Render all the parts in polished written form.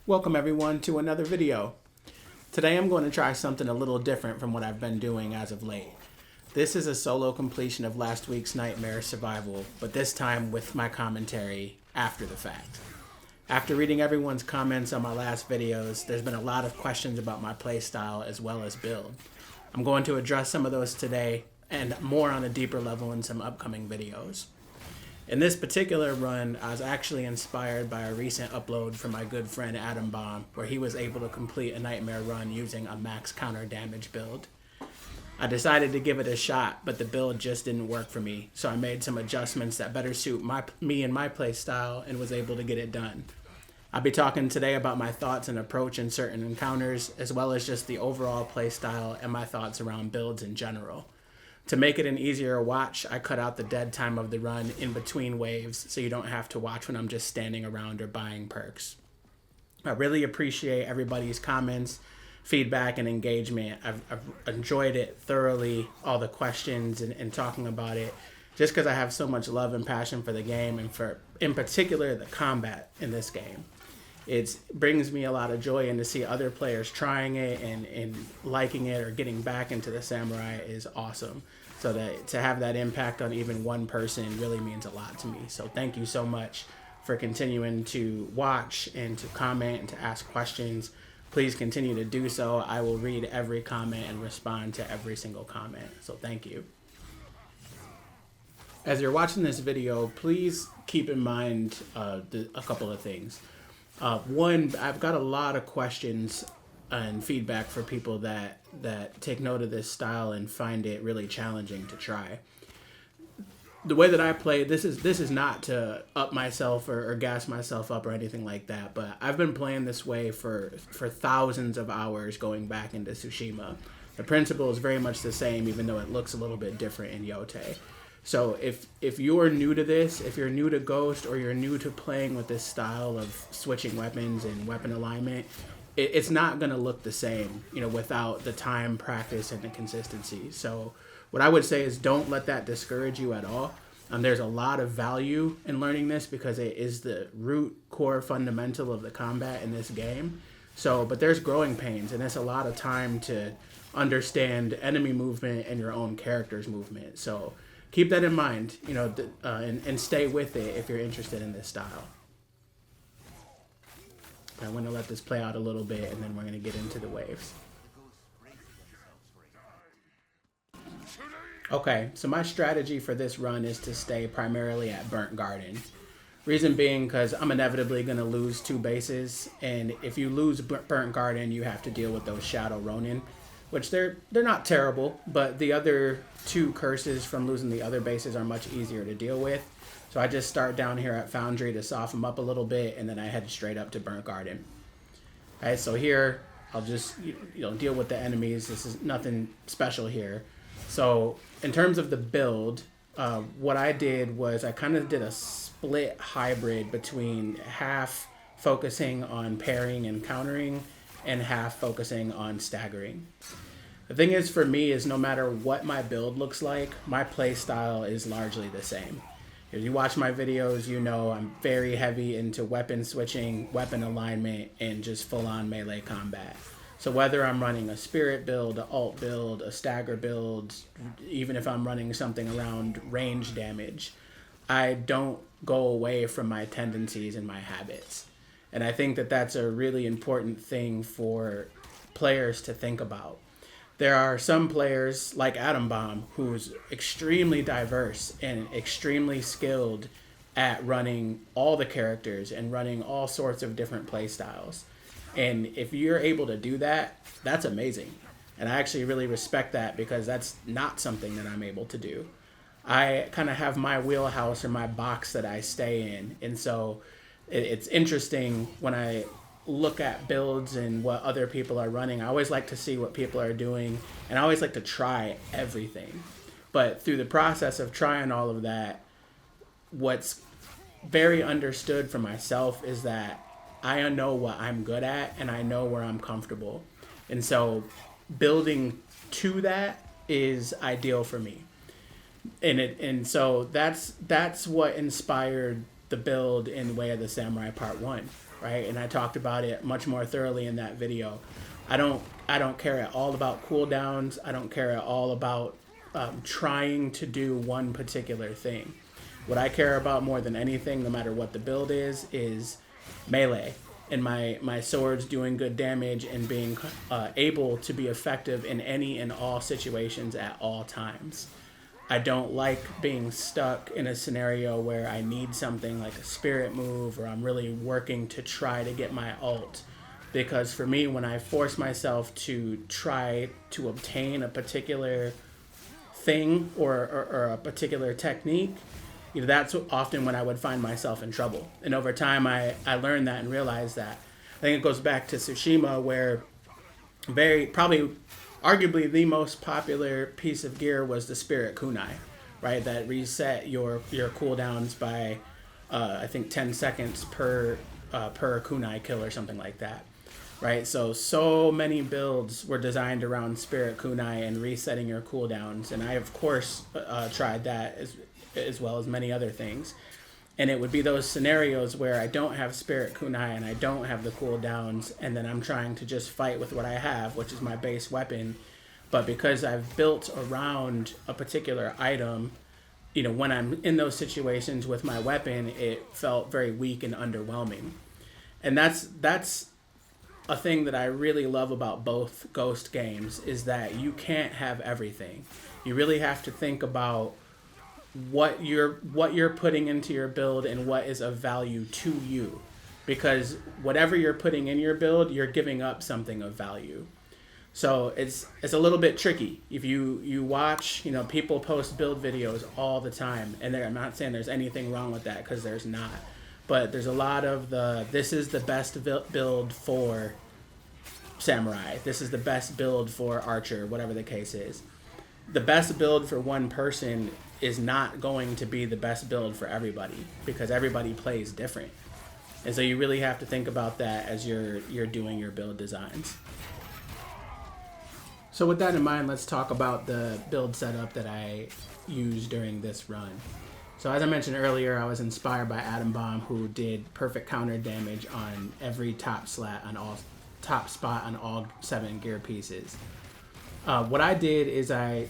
Welcome everyone to another video. Today I'm going to try something a little different from what I've been doing as of late. This is a solo completion of last week's Nightmare Survival, but this time with my commentary after the fact. After reading everyone's comments on my last videos, there's been a lot of questions about my playstyle as well as build. I'm going to address some of those today and more on a deeper level in some upcoming videos. In this particular run, I was actually inspired by a recent upload from my good friend Adam Bomb, where he was able to complete a nightmare run using a max counter damage build. I decided to give it a shot, but the build just didn't work for me, so I made some adjustments that better suit me and my play style and was able to get it done. I'll be talking today about my thoughts and approach in certain encounters, as well as just the overall play style and my thoughts around builds in general. To make it an easier watch, I cut out the dead time of the run in between waves so you don't have to watch when I'm just standing around or buying perks. I really appreciate everybody's comments, feedback, and engagement. I've enjoyed it thoroughly, all the questions and talking about it, just because I have so much love and passion for the game and for, in particular, the combat in this game. It brings me a lot of joy, and to see other players trying it and liking it or getting back into the samurai is awesome. So that to have that impact on even one person really means a lot to me. So thank you so much for continuing to watch and to comment and to ask questions. Please continue to do so. I will read every comment and respond to every single comment. So thank you. As you're watching this video, please keep in mind a couple of things. One, I've got a lot of questions and feedback for people that take note of this style and find it really challenging to try. The way that I play, this is not to up myself or gas myself up or anything like that, but I've been playing this way for thousands of hours going back into Tsushima. The principle is very much the same, even though it looks a little bit different in Yōtei. So if you're new to this, if you're new to Ghost, or you're new to playing with this style of switching weapons and weapon alignment, it's not going to look the same, without the time, practice, and the consistency. So what I would say is don't let that discourage you at all. There's a lot of value in learning this because it is the root core fundamental of the combat in this game. So, but there's growing pains, and it's a lot of time to understand enemy movement and your own character's movement. So keep that in mind, and stay with it if you're interested in this style. I'm going to let this play out a little bit, and then we're going to get into the waves. Okay, so my strategy for this run is to stay primarily at Burnt Garden. Reason being because I'm inevitably going to lose two bases, and if you lose Burnt Garden, you have to deal with those Shadow Ronin, which they're not terrible, but the other two curses from losing the other bases are much easier to deal with. So I just start down here at Foundry to soften them up a little bit, and then I head straight up to Burnt Garden. All right, so here I'll just deal with the enemies. This is nothing special here. So in terms of the build, what I did was I kind of did a split hybrid between half focusing on parrying and countering and half focusing on staggering. The thing is, for me, is no matter what my build looks like, my play style is largely the same. If you watch my videos, I'm very heavy into weapon switching, weapon alignment, and just full-on melee combat. So whether I'm running a spirit build, an alt build, a stagger build, even if I'm running something around range damage, I don't go away from my tendencies and my habits. And I think that that's a really important thing for players to think about. There are some players like Adam Bomb who's extremely diverse and extremely skilled at running all the characters and running all sorts of different play styles. And if you're able to do that, that's amazing. And I actually really respect that because that's not something that I'm able to do. I kind of have my wheelhouse or my box that I stay in. And so it's interesting when I look at builds and what other people are running. I always like to see what people are doing, and I always like to try everything. But through the process of trying all of that, what's very understood for myself is that I know what I'm good at and I know where I'm comfortable. And so building to that is ideal for me. And so that's what inspired the build in Way of the Samurai Part 1, right? And I talked about it much more thoroughly in that video. I don't care at all about cooldowns. I don't care at all about trying to do one particular thing. What I care about more than anything, no matter what the build is melee. And my swords doing good damage and being able to be effective in any and all situations at all times. I don't like being stuck in a scenario where I need something like a spirit move, or I'm really working to try to get my ult. Because for me, when I force myself to try to obtain a particular thing or a particular technique, that's arguably when I would find myself in trouble. And over time, I learned that and realized that. I think it goes back to Tsushima, where arguably the most popular piece of gear was the Spirit Kunai, right? That reset your cooldowns by, I think, 10 seconds per kunai kill or something like that, right? So many builds were designed around Spirit Kunai and resetting your cooldowns. And I, of course, tried that as well as many other things. And it would be those scenarios where I don't have Spirit Kunai and I don't have the cooldowns, and then I'm trying to just fight with what I have, which is my base weapon. But because I've built around a particular item, when I'm in those situations with my weapon, it felt very weak and underwhelming. And that's a thing that I really love about both Ghost games, is that you can't have everything. You really have to think about what you're putting into your build and what is of value to you, because whatever you're putting in your build, you're giving up something of value. So it's a little bit tricky. If you watch, people post build videos all the time, and I'm not saying there's anything wrong with that, because there's not, but there's a lot of this is the best build for samurai, this is the best build for archer, whatever the case is. The best build for one person is not going to be the best build for everybody, because everybody plays different. And so you really have to think about that as you're doing your build designs. So with that in mind, let's talk about the build setup that I used during this run. So as I mentioned earlier, I was inspired by Atom Bomb, who did perfect counter damage on every top spot on all 7 gear pieces. What I did is I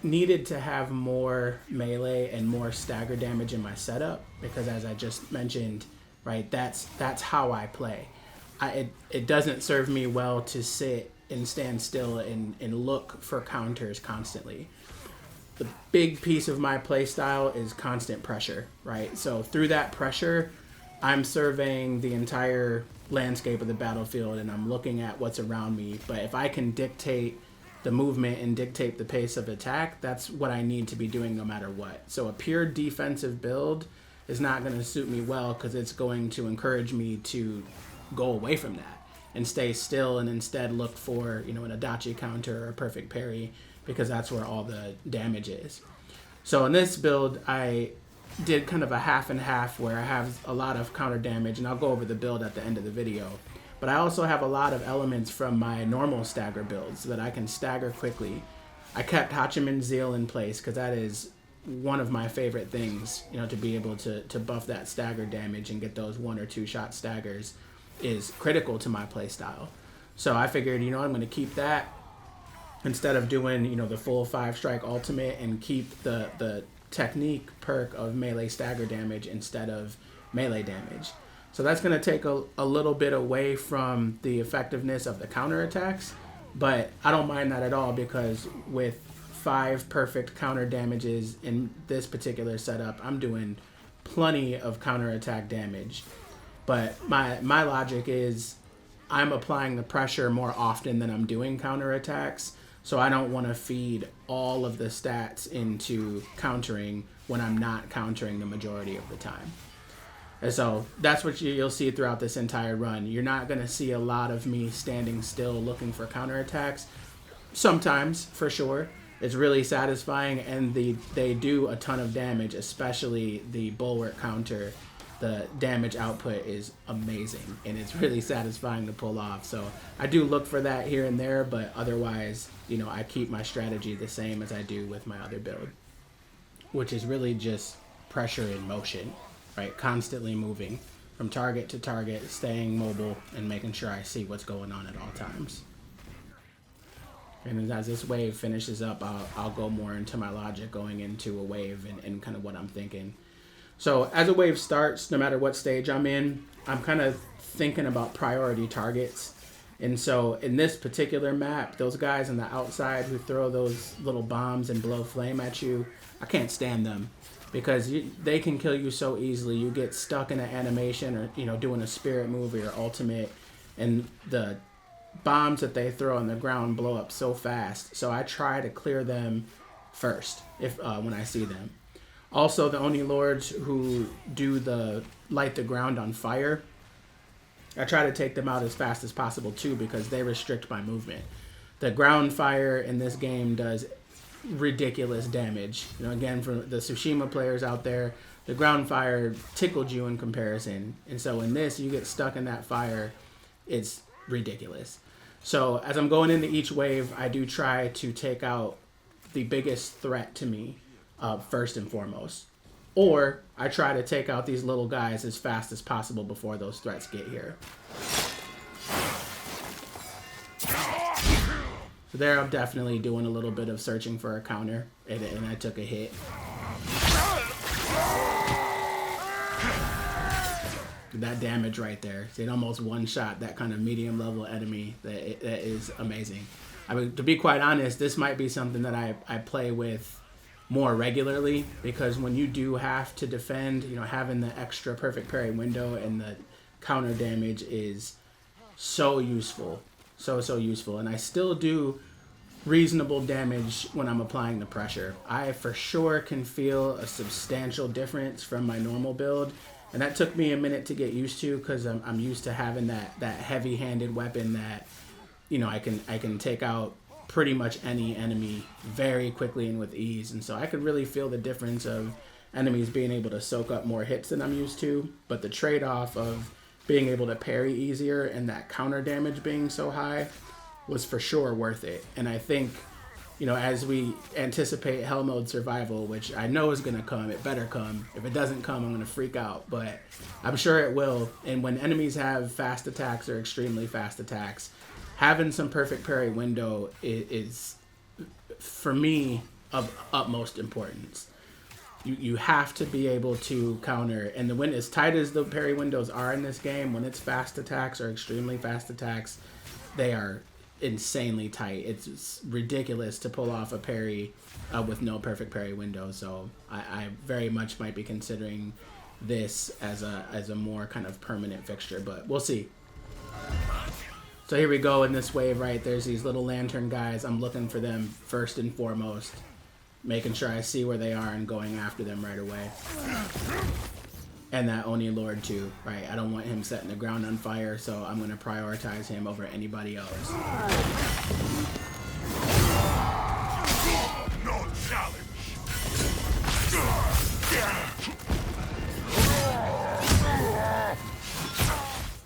needed to have more melee and more stagger damage in my setup, because as I just mentioned, right, that's how I play. It doesn't serve me well to sit and stand still and look for counters constantly. The big piece of my play style is constant pressure, right? So through that pressure, I'm surveying the entire landscape of the battlefield and I'm looking at what's around me. But if I can dictate the movement and dictate the pace of attack, that's what I need to be doing no matter what. So a pure defensive build is not going to suit me well, because it's going to encourage me to go away from that and stay still and instead look for, an Adachi counter or a perfect parry, because that's where all the damage is. So in this build, I did kind of a half and half, where I have a lot of counter damage, and I'll go over the build at the end of the video. But I also have a lot of elements from my normal stagger build so that I can stagger quickly. I kept Hachiman's Zeal in place, because that is one of my favorite things, to be able to buff that stagger damage and get those 1 or 2 shot staggers is critical to my playstyle. So I figured, I'm going to keep that instead of doing, the full 5-strike ultimate, and keep the technique perk of melee stagger damage instead of melee damage. So that's going to take a little bit away from the effectiveness of the counterattacks, but I don't mind that at all, because with 5 perfect counter damages in this particular setup, I'm doing plenty of counterattack damage. But my logic is I'm applying the pressure more often than I'm doing counterattacks, so I don't want to feed all of the stats into countering when I'm not countering the majority of the time. And so that's what you'll see throughout this entire run. You're not going to see a lot of me standing still looking for counterattacks. Sometimes, for sure. It's really satisfying, and they do a ton of damage, especially the Bulwark counter. The damage output is amazing, and it's really satisfying to pull off. So I do look for that here and there, but otherwise, I keep my strategy the same as I do with my other build, which is really just pressure in motion, right? Constantly moving from target to target, staying mobile, and making sure I see what's going on at all times. And as this wave finishes up, I'll go more into my logic going into a wave and kind of what I'm thinking. So as a wave starts, no matter what stage I'm in, I'm kind of thinking about priority targets. And so in this particular map, those guys on the outside who throw those little bombs and blow flame at you, I can't stand them because they can kill you so easily. You get stuck in an animation or, you know, doing a spirit move or your ultimate, and the bombs that they throw on the ground blow up so fast. So I try to clear them first when I see them. Also, the Oni Lords who do the light the ground on fire, I try to take them out as fast as possible too because they restrict my movement. The ground fire in this game does ridiculous damage. You know, again, for the Tsushima players out there, the ground fire tickled you in comparison. And so in this, you get stuck in that fire, it's ridiculous. So as I'm going into each wave, I do try to take out the biggest threat to me first and foremost. Or I try to take out these little guys as fast as possible before those threats get here. So there I'm definitely doing a little bit of searching for a counter, and I took a hit. That damage right there, it almost one-shot that kind of medium-level enemy. That is amazing. I mean, to be quite honest, this might be something that I play with more regularly, because when you do have to defend, you know, having the extra perfect parry window and the counter damage is so useful. So useful. And I still do reasonable damage when I'm applying the pressure. I for sure can feel a substantial difference from my normal build. And that took me a minute to get used to because I'm used to having that heavy-handed weapon that, you know, I can take out pretty much any enemy very quickly and with ease. And so I could really feel the difference of enemies being able to soak up more hits than I'm used to. But the trade-off of being able to parry easier and that counter damage being so high was for sure worth it. And I think, you know, as we anticipate Hell Mode Survival, which I know is going to come, it better come. If it doesn't come, I'm going to freak out, but I'm sure it will. And when enemies have fast attacks or extremely fast attacks, having some perfect parry window is for me, of utmost importance. You have to be able to counter, and when as tight as the parry windows are in this game, when it's fast attacks or extremely fast attacks, they are insanely tight. It's ridiculous to pull off a parry with no perfect parry window. So I very much might be considering this as a more kind of permanent fixture, but we'll see. So here we go in this wave, right? There's these little lantern guys. I'm looking for them first and foremost, making sure I see where they are and going after them right away. And that Oni Lord too, right? I don't want him setting the ground on fire, so I'm going to prioritize him over anybody else. No challenge.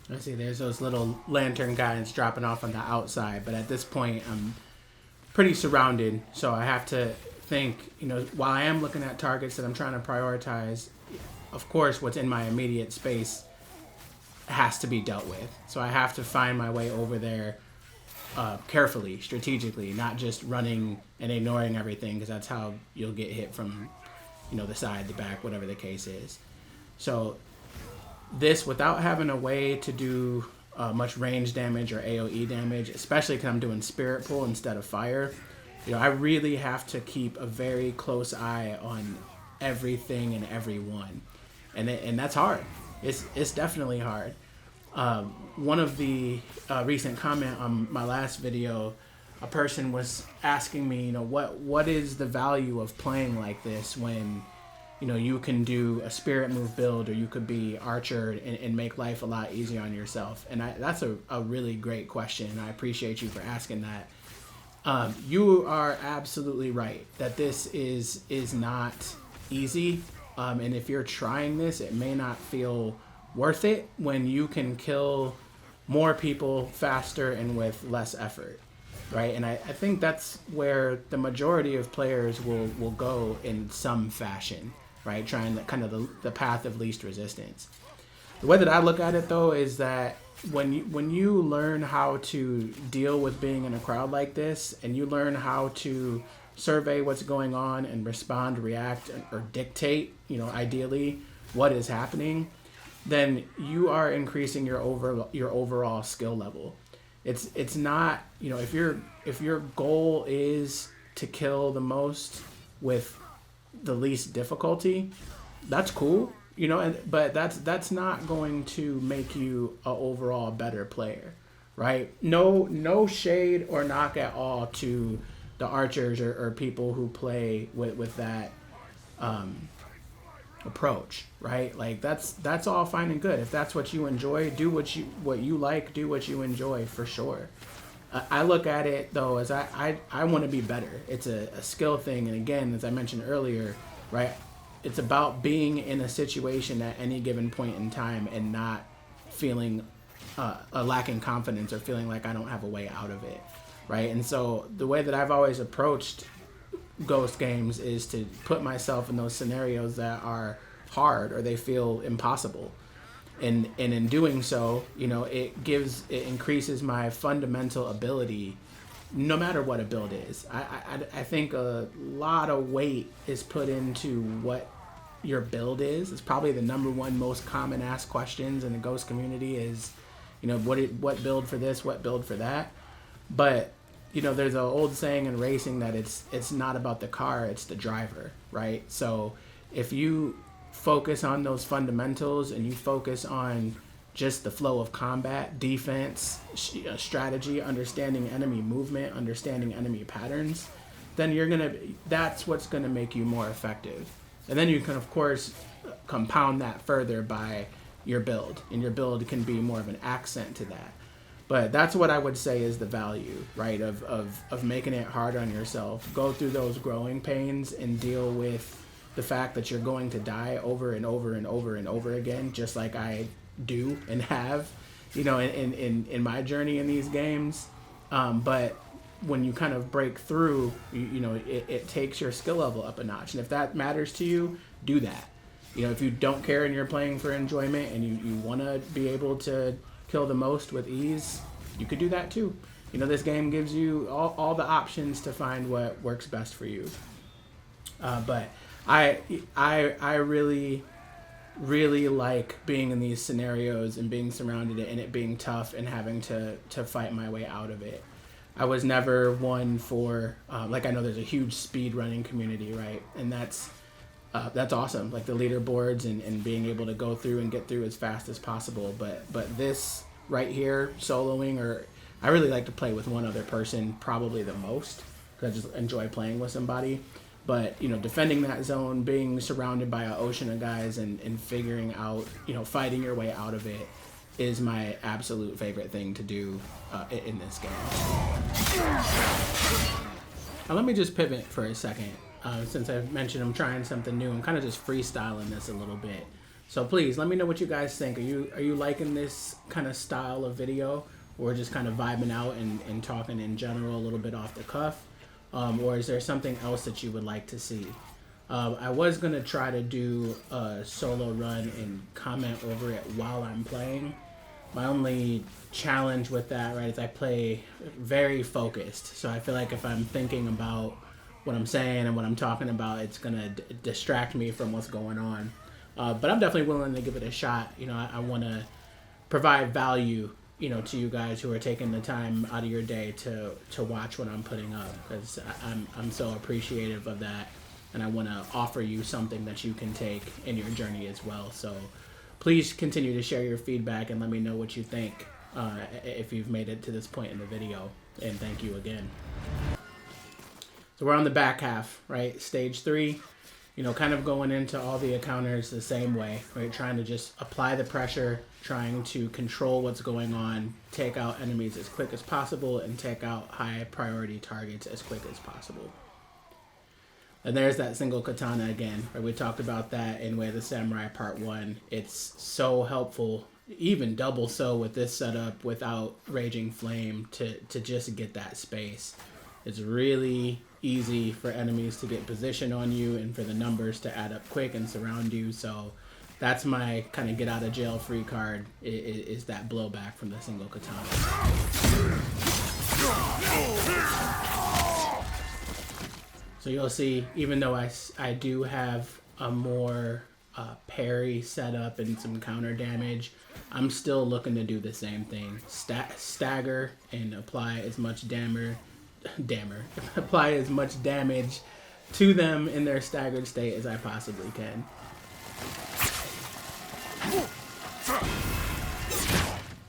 Let's see, there's those little lantern guys dropping off on the outside, but at this point I'm pretty surrounded, so I have to think, you know, while I am looking at targets that I'm trying to prioritize, of course what's in my immediate space has to be dealt with. So I have to find my way over there carefully, strategically, not just running and ignoring everything, because that's how you'll get hit from, you know, the side, the back, whatever the case is. So this, without having a way to do much range damage or AoE damage, especially because I'm doing Spirit Pull instead of Fire, you know, I really have to keep a very close eye on everything and everyone, and that's hard. It's definitely hard. One of the recent comment on my last video, a person was asking me, you know, what is the value of playing like this when, you know, you can do a spirit move build, or you could be archered and make life a lot easier on yourself. And that's a really great question, and I appreciate you for asking that. You are absolutely right that this is not easy, and if you're trying this, it may not feel worth it when you can kill more people faster and with less effort, right? And I think that's where the majority of players will go in some fashion. right? Trying the kind of the path of least resistance. The way that I look at it, though, is that when you learn how to deal with being in a crowd like this, and you learn how to survey what's going on and respond, react, or dictate, ideally what is happening, then you are increasing your overall skill level. It's not, if your goal is to kill the most with the least difficulty, that's cool. But that's not going to make you an overall better player, right? No shade or knock at all to the archers or people who play with that approach, right? Like that's all fine and good. If that's what you enjoy, do what you like, do what you enjoy, for sure. I look at it though as I want to be better. It's a skill thing, and again, as I mentioned earlier, right? It's about being in a situation at any given point in time and not feeling lacking confidence or feeling like I don't have a way out of it, right? And so the way that I've always approached Ghost games is to put myself in those scenarios that are hard or they feel impossible. And in doing so, it increases my fundamental ability no matter what a build is. I think a lot of weight is put into what your build is. It's probably the number one most common asked questions in the Ghost community is, what build for this, what build for that. But, there's an old saying in racing that it's not about the car, it's the driver, right? So if you focus on those fundamentals and you focus on just the flow of combat, defense, strategy, understanding enemy movement, understanding enemy patterns, then that's what's gonna make you more effective. And then you can, of course, compound that further by your build, and your build can be more of an accent to that. But that's what I would say is the value, right, of making it hard on yourself. Go through those growing pains and deal with the fact that you're going to die over and over and over and over again, just like I do and have, in my journey in these games. But when you kind of break through, it takes your skill level up a notch. And if that matters to you, do that. If you don't care and you're playing for enjoyment and you want to be able to kill the most with ease, you could do that too. This game gives you all the options to find what works best for you. But I really like being in these scenarios and being surrounded and it being tough and having to fight my way out of it. I was never one for I know there's a huge speed running community, right? And that's awesome, like the leaderboards and being able to go through and get through as fast as possible. But this right here, soloing, or I really like to play with one other person, probably the most, because I just enjoy playing with somebody. But, defending that zone, being surrounded by an ocean of guys and figuring out, fighting your way out of it is my absolute favorite thing to do in this game. Now let me just pivot for a second. Since I've mentioned I'm trying something new, I'm kind of just freestyling this a little bit. So please, let me know what you guys think. Are you liking this kind of style of video? Or just kind of vibing out and talking in general a little bit off the cuff? Or is there something else that you would like to see? I was going to try to do a solo run and comment over it while I'm playing. My only challenge with that, right, is I play very focused. So I feel like if I'm thinking about what I'm saying and what I'm talking about, it's going to distract me from what's going on. But I'm definitely willing to give it a shot. I want to provide value, to you guys who are taking the time out of your day to watch what I'm putting up, because I'm so appreciative of that, and I want to offer you something that you can take in your journey as well. So please continue to share your feedback and let me know what you think if you've made it to this point in the video, and thank you again. So we're on the back half, right? Stage 3. Kind of going into all the encounters the same way, right? Trying to just apply the pressure, trying to control what's going on, take out enemies as quick as possible, and take out high priority targets as quick as possible. And there's that single katana again, right? We talked about that in Way of the Samurai Part 1. It's so helpful, even double so with this setup without Raging Flame, to just get that space. It's really easy for enemies to get position on you and for the numbers to add up quick and surround you. So that's my kind of get out of jail free card, is that blowback from the single katana. So you'll see, even though I do have a more parry setup and some counter damage, I'm still looking to do the same thing. Stagger and apply as much apply as much damage to them in their staggered state as I possibly can.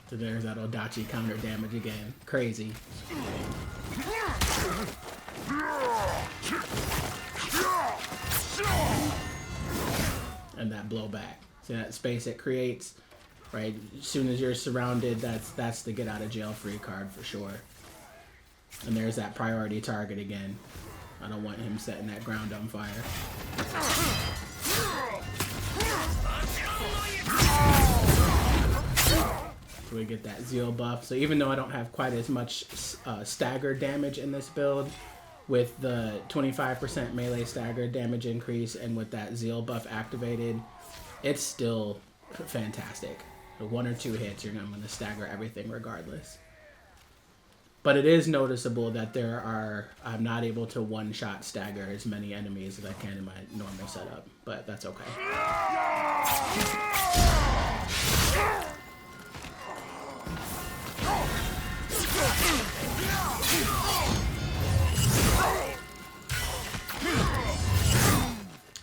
So there's that Odachi counter damage again. Crazy. And that blowback. See that space it creates, right? As soon as you're surrounded, that's the get out of jail free card for sure. And there's that priority target again. I don't want him setting that ground on fire. So we get that zeal buff. So even though I don't have quite as much stagger damage in this build, with the 25% melee stagger damage increase and with that zeal buff activated, it's still fantastic. The 1 or 2 hits, I'm going to stagger everything regardless. But it is noticeable that I'm not able to one-shot stagger as many enemies as I can in my normal setup, but that's okay.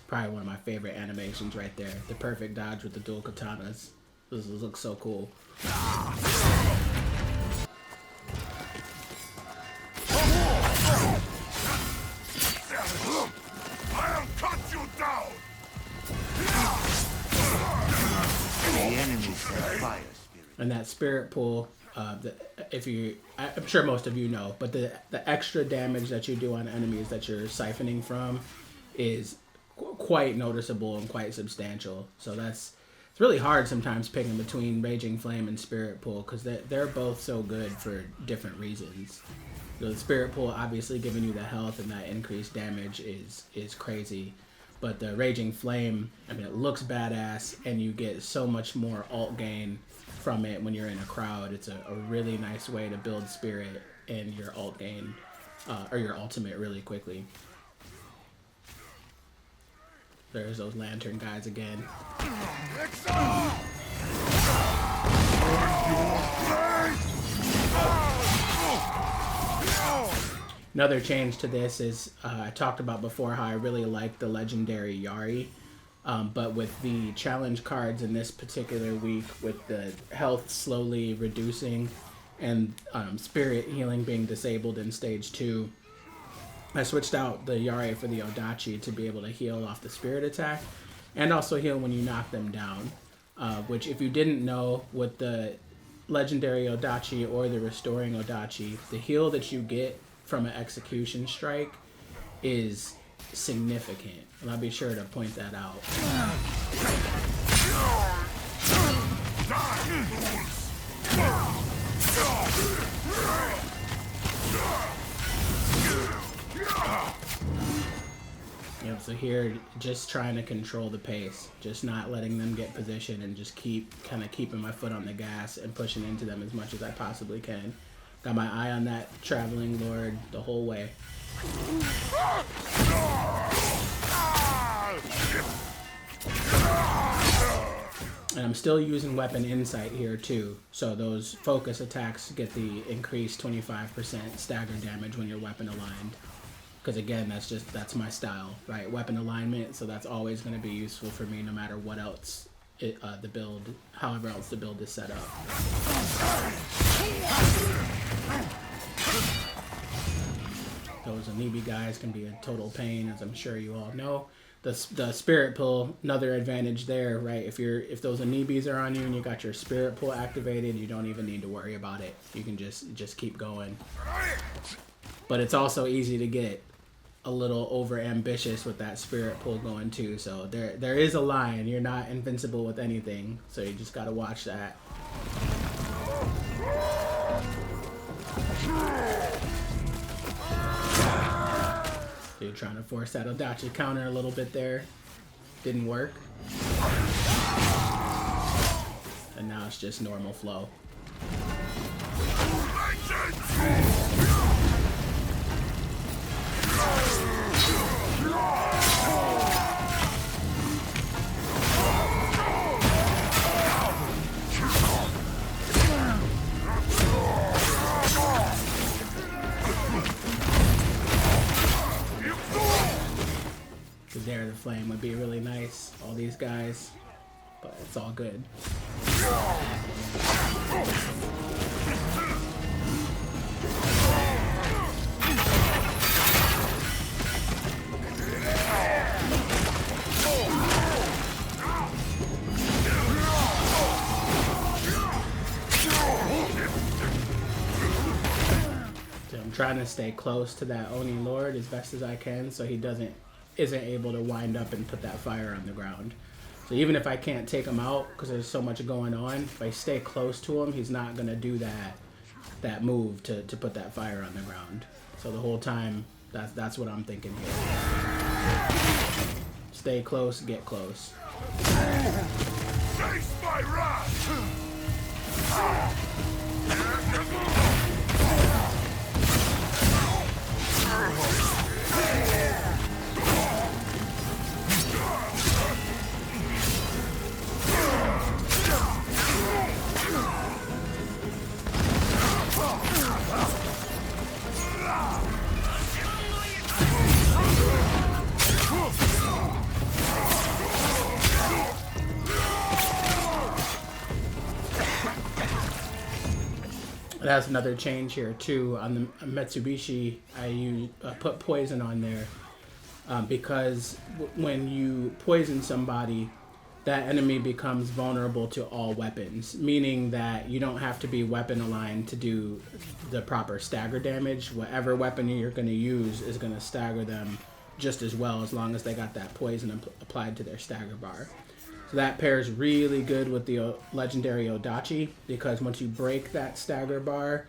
Probably one of my favorite animations right there. The perfect dodge with the dual katanas. This looks so cool. I'll cut you down. The enemies have fire spirit. And that spirit pull, I'm sure most of you know, but the extra damage that you do on enemies that you're siphoning from is quite noticeable and quite substantial. So it's really hard sometimes picking between Raging Flame and Spirit Pull, because they're both so good for different reasons. So the Spirit Pull obviously giving you the health and that increased damage is crazy. But the Raging Flame, I mean, it looks badass, and you get so much more ult gain from it when you're in a crowd. It's a really nice way to build spirit and your ult gain, or your ultimate really quickly. There's those lantern guys again. Another change to this is, I talked about before how I really like the legendary Yari, but with the challenge cards in this particular week, with the health slowly reducing and spirit healing being disabled in stage 2, I switched out the Yari for the Odachi to be able to heal off the spirit attack and also heal when you knock them down, which, if you didn't know, with the legendary Odachi or the restoring Odachi, the heal that you get from an execution strike is significant, and I'll be sure to point that out. Yep, so here, just trying to control the pace, just not letting them get position, and just keeping my foot on the gas and pushing into them as much as I possibly can. Got my eye on that traveling lord the whole way. And I'm still using weapon insight here too, so those focus attacks get the increased 25% stagger damage when you're weapon aligned. Because again, that's my style, right? Weapon alignment, so that's always going to be useful for me no matter what else however else the build is set up. Those Anibi guys can be a total pain, as I'm sure you all know. The spirit pull, another advantage there, right? If those Anibis are on you and you got your spirit pull activated, you don't even need to worry about it. You can just keep going. But it's also easy to get a little over ambitious with that spirit pull going too. So there is a line. You're not invincible with anything, so you just gotta watch that. Really trying to force that Odachi counter a little bit there. Didn't work. And now it's just normal flow. There, the flame would be really nice. All these guys, but it's all good. So I'm trying to stay close to that Oni Lord as best as I can, so he isn't able to wind up and put that fire on the ground. So even if I can't take him out because there's so much going on, if I stay close to him, he's not gonna do that move to put that fire on the ground. So the whole time, that's what I'm thinking here. Stay close, get close. Face my wrath! That's another change here too. On the Mitsubishi, I put poison on there because when you poison somebody, that enemy becomes vulnerable to all weapons, meaning that you don't have to be weapon aligned to do the proper stagger damage. Whatever weapon you're going to use is going to stagger them just as well, as long as they got that poison applied to their stagger bar. So that pairs really good with the legendary Odachi, because once you break that stagger bar,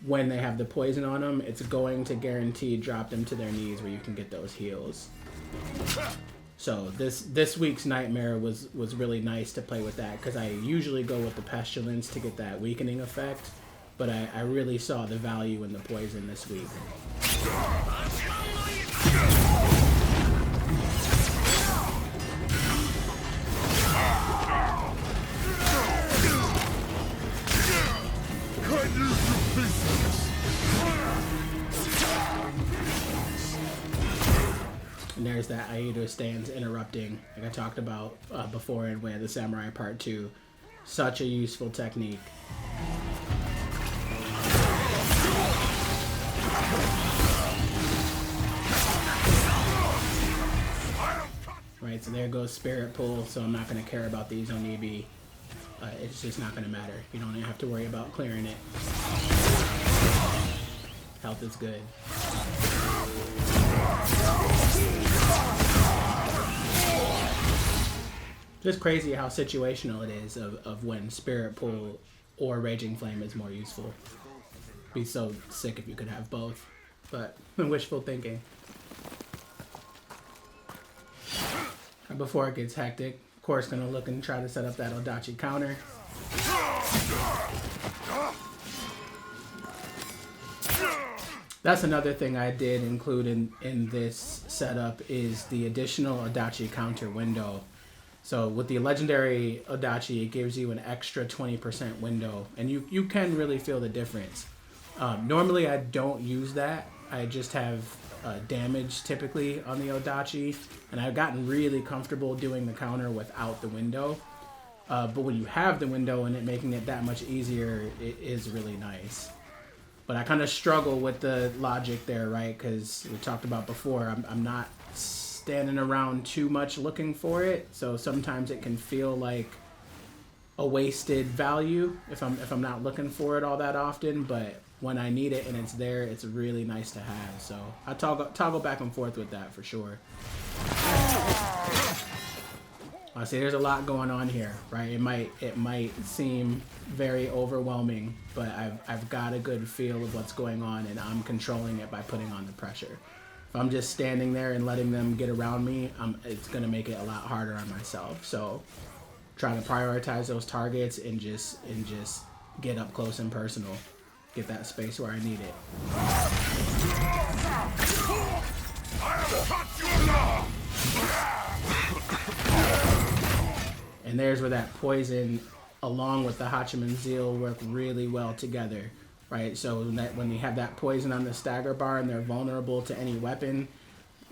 when they have the poison on them, it's going to guarantee drop them to their knees where you can get those heals. So this week's Nightmare was really nice to play with that, because I usually go with the Pestilence to get that weakening effect, but I really saw the value in the poison this week. And there's that Aido stands interrupting, like I talked about before in Way of the Samurai Part 2. Such a useful technique. Right, so there goes Spirit Pull, so I'm not going to care about these on EB. It's just not going to matter. You don't even have to worry about clearing it. Health is good. Just crazy how situational it is of when Spirit Pull or Raging Flame is more useful. Be so sick if you could have both, but wishful thinking. And before it gets hectic, of course, gonna look and try to set up that Odachi counter. That's another thing I did include in this setup is the additional Odachi counter window. So with the legendary Odachi, it gives you an extra 20% window, and you can really feel the difference. Normally I don't use that. I just have damage typically on the Odachi, and I've gotten really comfortable doing the counter without the window. But when you have the window and it making it that much easier, it is really nice. But I kind of struggle with the logic there, right? Because we talked about before, I'm not standing around too much looking for it, so sometimes it can feel like a wasted value if I'm not looking for it all that often. But when I need it and it's there, it's really nice to have. So I toggle back and forth with that for sure. I see there's a lot going on here, right? It might seem very overwhelming, but I've got a good feel of what's going on, and I'm controlling it by putting on the pressure. If I'm just standing there and letting them get around me, it's gonna make it a lot harder on myself. So trying to prioritize those targets and just get up close and personal, get that space where I need it. And there's where that poison along with the Hachiman Zeal work really well together, right? So when you have that poison on the stagger bar and they're vulnerable to any weapon,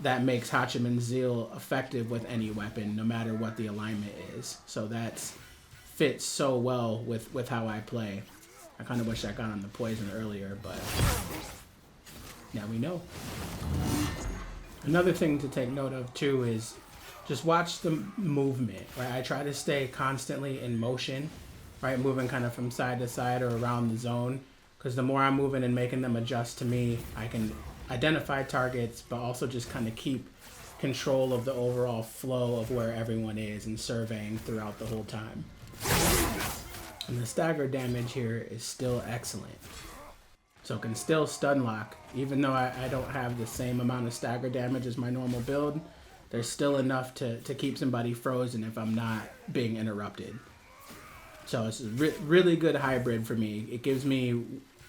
that makes Hachiman Zeal effective with any weapon, no matter what the alignment is. So that fits so well with how I play. I kind of wish I got on the poison earlier, but now we know. Another thing to take note of too is just watch the movement, right? I try to stay constantly in motion, right? Moving kind of from side to side or around the zone, because the more I'm moving and making them adjust to me, I can identify targets, but also just kind of keep control of the overall flow of where everyone is and surveying throughout the whole time. And the stagger damage here is still excellent. So can still stun lock, even though I don't have the same amount of stagger damage as my normal build. There's still enough to keep somebody frozen if I'm not being interrupted. So it's a really good hybrid for me. It gives me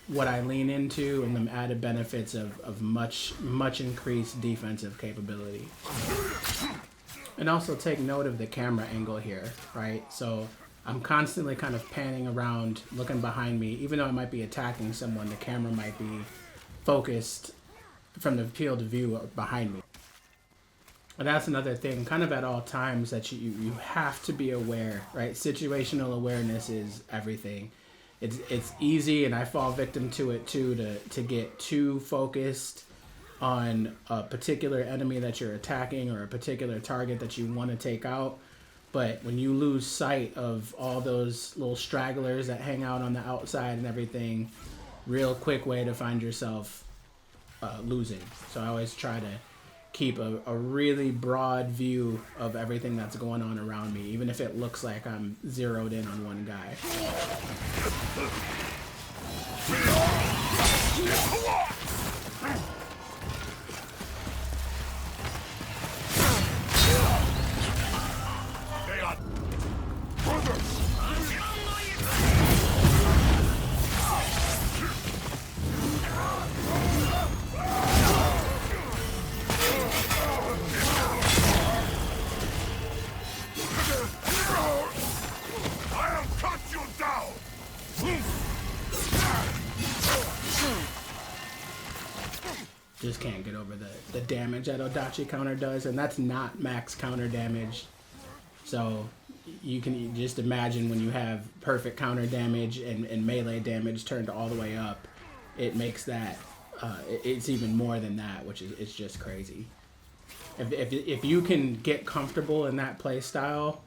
what I lean into and the added benefits of much increased defensive capability. And also take note of the camera angle here, right? So I'm constantly kind of panning around, looking behind me. Even though I might be attacking someone, the camera might be focused from the field of view behind me. And that's another thing, kind of at all times, that you have to be aware, right? Situational awareness is everything. It's easy, and I fall victim to it too, to get too focused on a particular enemy that you're attacking or a particular target that you want to take out. But when you lose sight of all those little stragglers that hang out on the outside and everything, real quick way to find yourself losing. So I always try to keep a really broad view of everything that's going on around me, even if it looks like I'm zeroed in on one guy. Just can't get over the damage that Odachi counter does, and that's not max counter damage. So you can just imagine when you have perfect counter damage and melee damage turned all the way up, it makes that it's even more than that, which is it's just crazy. If you can get comfortable in that play style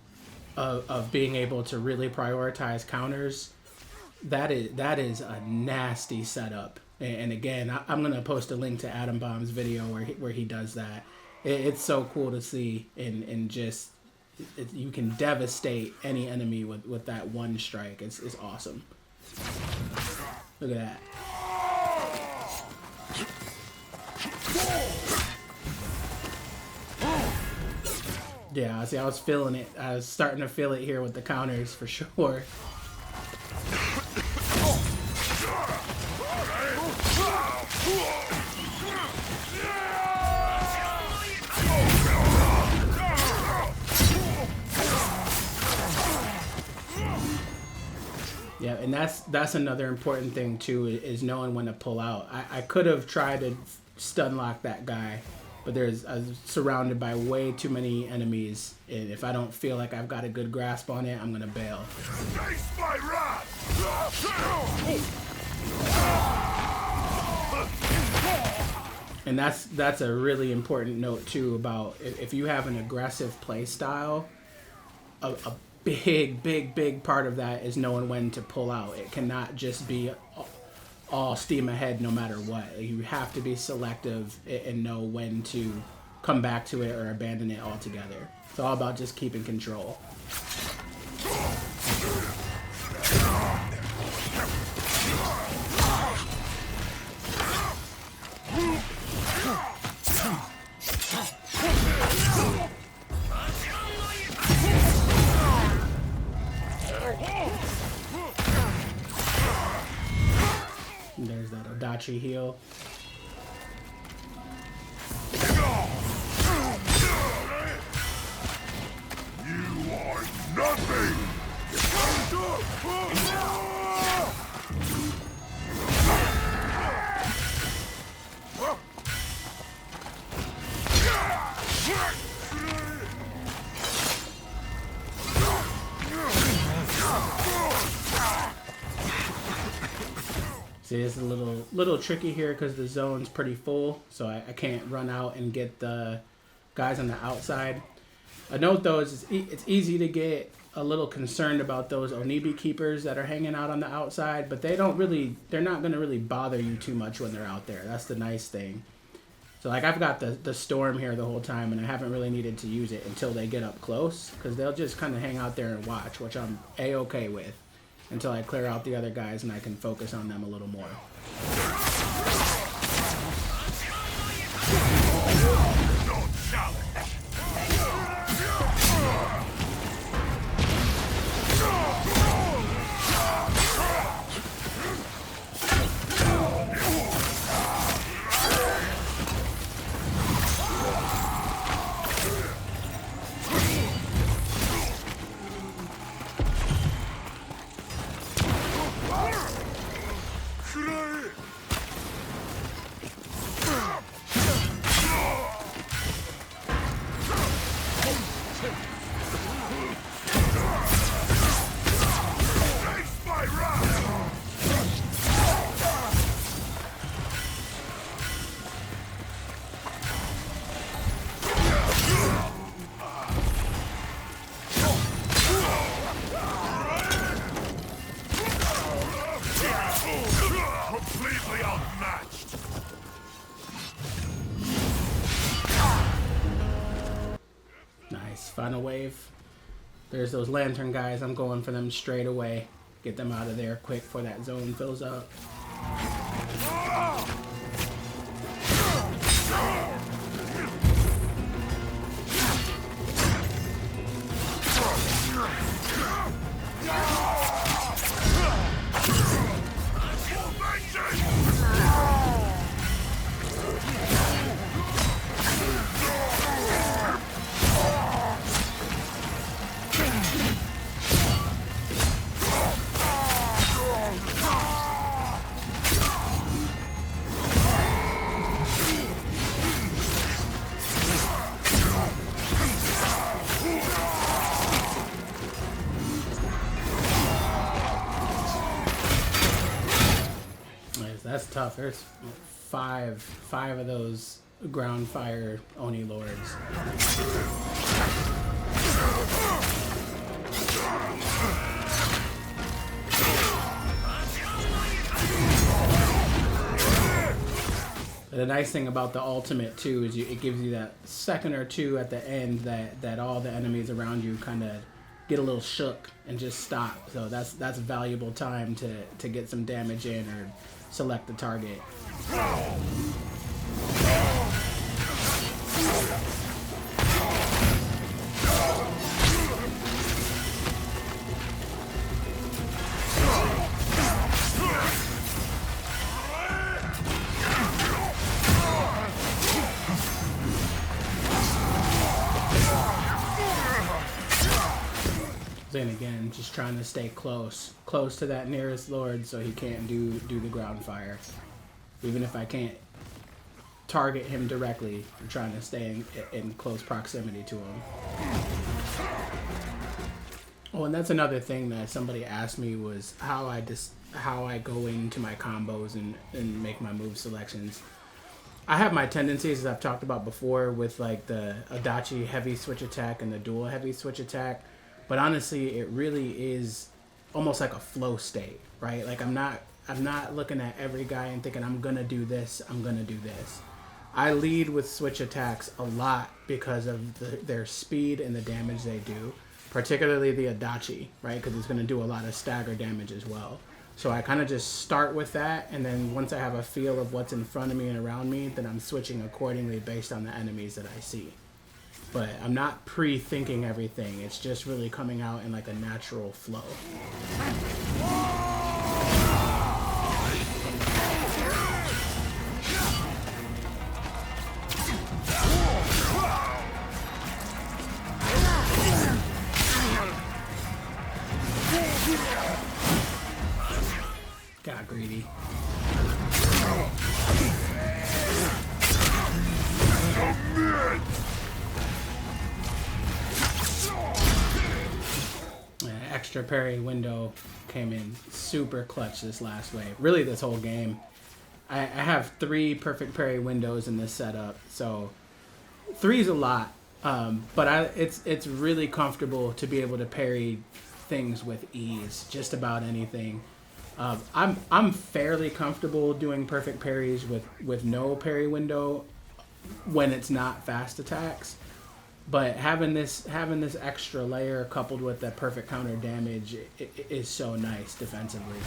of being able to really prioritize counters, that is a nasty setup. And again, I'm gonna post a link to Adam Bomb's video where he does that. It's so cool to see, and just you can devastate any enemy with that one strike. It's awesome. Look at that. Yeah, see, I was feeling it. I was starting to feel it here with the counters for sure. Yeah, and that's another important thing too, is knowing when to pull out. I could have tried to stun lock that guy, but I was surrounded by way too many enemies, and if I don't feel like I've got a good grasp on it, I'm gonna bail. Face my wrath! And that's a really important note too, about if you have an aggressive play style, a big part of that is knowing when to pull out. It cannot just be all steam ahead no matter what. You have to be selective and know when to come back to it or abandon it altogether. It's all about just keeping control. Adachi heal. You are nothing! See, it's a little tricky here because the zone's pretty full, so I can't run out and get the guys on the outside. A note though is it's easy to get a little concerned about those Onibi keepers that are hanging out on the outside, but they're not going to really bother you too much when they're out there. That's the nice thing. So like I've got the storm here the whole time, and I haven't really needed to use it until they get up close, because they'll just kind of hang out there and watch, which I'm A-okay with, until I clear out the other guys and I can focus on them a little more. Completely outmatched. Nice. Final wave. There's those lantern guys. I'm going for them straight away. Get them out of there quick before that zone fills up. That's tough. There's five of those ground fire Oni lords. The nice thing about the ultimate too is it gives you that second or two at the end that all the enemies around you kind of get a little shook and just stop. So that's valuable time to get some damage in or select the target. Then again, just trying to stay close to that nearest lord so he can't do the ground fire. Even if I can't target him directly, I'm trying to stay in close proximity to him. Oh, and that's another thing that somebody asked me was how I go into my combos and make my move selections. I have my tendencies, as I've talked about before, with like the Adachi heavy switch attack and the dual heavy switch attack. But honestly, it really is almost like a flow state, right? Like I'm not looking at every guy and thinking I'm gonna do this, I'm gonna do this. I lead with switch attacks a lot because of their speed and the damage they do, particularly the Adachi, right? Because it's gonna do a lot of stagger damage as well. So I kind of just start with that, and then once I have a feel of what's in front of me and around me, then I'm switching accordingly based on the enemies that I see. But I'm not pre-thinking everything. It's just really coming out in like a natural flow. Got greedy. Extra parry window came in super clutch this last wave. Really, this whole game. I have 3 perfect parry windows in this setup, so 3 is a lot. But it's really comfortable to be able to parry things with ease, just about anything. I'm fairly comfortable doing perfect parries with no parry window when it's not fast attacks. But having this extra layer coupled with that perfect counter damage is so nice defensively.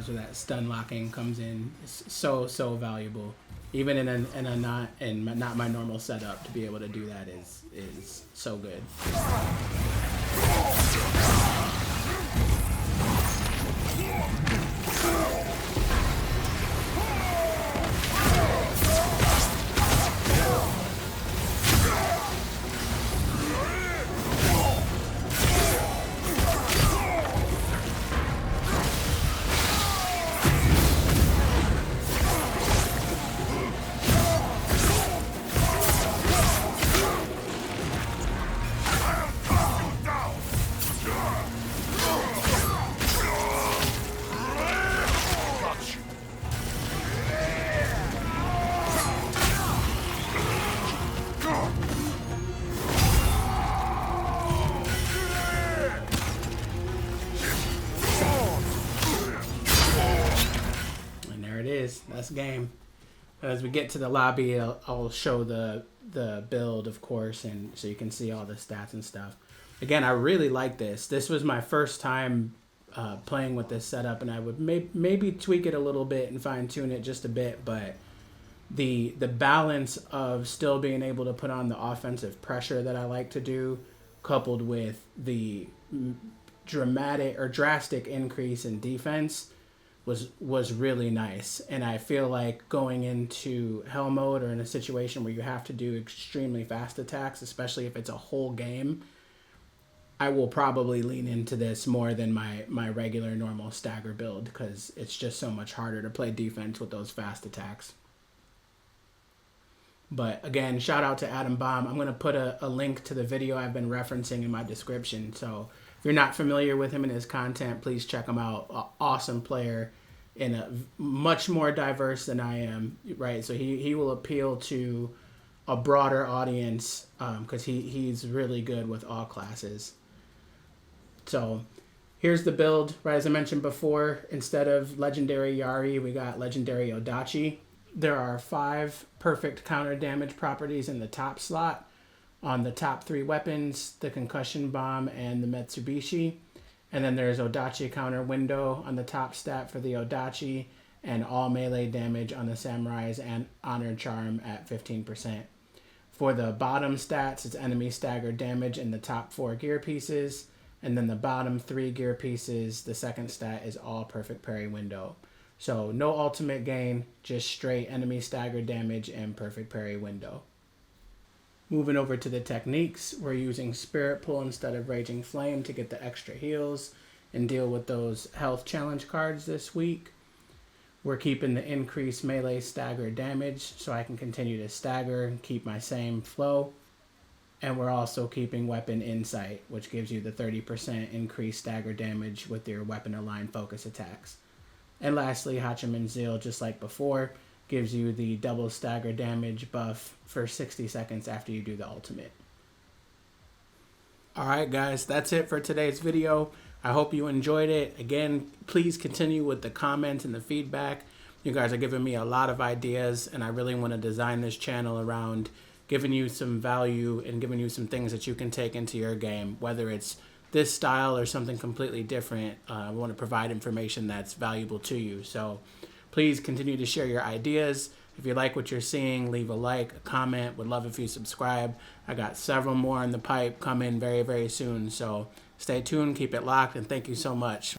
Where that stun locking comes in, it's so valuable. Even in not my normal setup, to be able to do that is so good. That's game. As we get to the lobby, I'll show the build, of course, and so you can see all the stats and stuff. Again, I really like this. This was my first time playing with this setup, and I would maybe tweak it a little bit and fine tune it just a bit, but the balance of still being able to put on the offensive pressure that I like to do, coupled with the drastic increase in defense, was really nice. And I feel like going into hell mode or in a situation where you have to do extremely fast attacks, especially if it's a whole game, I will probably lean into this more than my regular normal stagger build, because it's just so much harder to play defense with those fast attacks. But again, shout out to Adam Baum. I'm going to put a link to the video I've been referencing in my description. So if you're not familiar with him and his content, please check him out. Awesome player, and a much more diverse than I am, right? So he will appeal to a broader audience because he's really good with all classes. So here's the build, right? As I mentioned before, instead of legendary Yari, we got legendary Odachi. There are 5 perfect counter damage properties in the top slot on the top 3 weapons, the concussion bomb and the Mitsubishi. And then there's Odachi counter window on the top stat for the Odachi, and all melee damage on the samurais and honor charm at 15%. For the bottom stats, it's enemy stagger damage in the top 4 gear pieces, and then the bottom 3 gear pieces, the second stat is all perfect parry window. So no ultimate gain, just straight enemy stagger damage and perfect parry window. Moving over to the techniques, we're using Spirit Pull instead of Raging Flame to get the extra heals and deal with those health challenge cards this week. We're keeping the increased melee stagger damage so I can continue to stagger and keep my same flow. And we're also keeping Weapon Insight, which gives you the 30% increased stagger damage with your weapon aligned focus attacks. And lastly, Hachiman Zeal, just like before, gives you the double stagger damage buff for 60 seconds after you do the ultimate. Alright guys, that's it for today's video. I hope you enjoyed it. Again, please continue with the comments and the feedback. You guys are giving me a lot of ideas, and I really want to design this channel around giving you some value and giving you some things that you can take into your game, whether it's this style or something completely different. I want to provide information that's valuable to you. So Please continue to share your ideas. If you like what you're seeing, leave a like, a comment. Would love if you subscribe. I got several more in the pipe coming very, very soon. So stay tuned, keep it locked, and thank you so much.